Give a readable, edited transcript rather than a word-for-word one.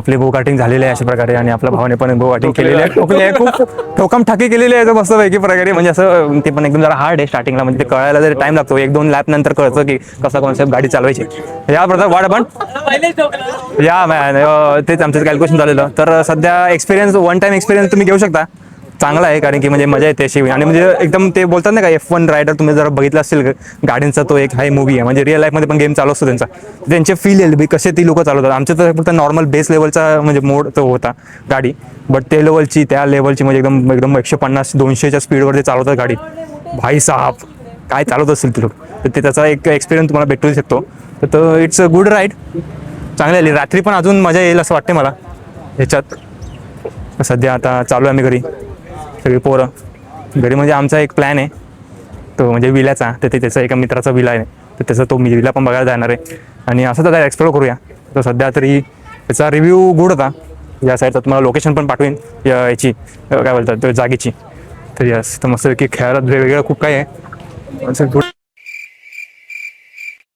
आपली go karting झालेली आहे अशा प्रकारे आणि आपल्या भावाने पण गो कार्टिंग केलेली आहे, ठोकली आहे, खूप ठोकम ठाकी केलेली आहे मस्त पैकी प्रकारे. म्हणजे असं ते पण एकदम जरा हार्ड आहे स्टार्टिंगला, म्हणजे ते कळायला जरी टाइम लागतो, 1-2 लॅप नंतर कळतं की कसा कॉन्सेप्ट गाडी चालवायची. या प्रकार वाढ पण या मॅन तेच आमचं कॅल्क्युलेशन झालेलं. तर सध्या एक्सपिरियन्स, वन टाइम एक्सपिरियन्स तुम्ही घेऊ शकता, चांगला आहे. कारण की म्हणजे मजा येते अशी, आणि म्हणजे एकदम ते बोलतात ना का F1 रायडर, तुम्ही जर बघितलं असेल गाडींचा तो एक हाय मूवी आहे, म्हणजे रिअल लाईफमध्ये पण गेम चालू असतो त्यांचा, त्यांचे फील येईल कसे ती लोक चालवतात. आमच्या तर फक्त नॉर्मल बेस लेवलचा म्हणजे मोड तो होता गाडी, बट ते लेवलची त्या लेवलची म्हणजे एकदम एकदम 150-200च्या स्पीडवर ते चालवतात गाडी. भाई साहब काय चालवत असेल ते लोक, तर ते त्याचा एक एक्सपिरियन्स तुम्हाला भेटू शकतो. तर इट्स अ गुड राईड, चांगली आली. रात्री पण अजून मजा येईल असं वाटते मला ह्याच्यात. सध्या आता चालू आहे आम्ही घरी सगळी पोरं घरी, म्हणजे आमचा एक प्लॅन आहे तो म्हणजे विल्याचा, तर ते त्याचा एका मित्राचा विला आहे, तर त्याचा तो मी विला पण बघायला जाणार आहे आणि असं तर काय एक्सप्लोर करूया. तर सध्या तरी त्याचा रिव्ह्यू गुड होता. या साईडचा तुम्हाला लोकेशन पण पाठवेन याची काय बोलतात जागेची. तर यस, तर मस्त की खेळायला वेगवेगळं खूप काय आहे.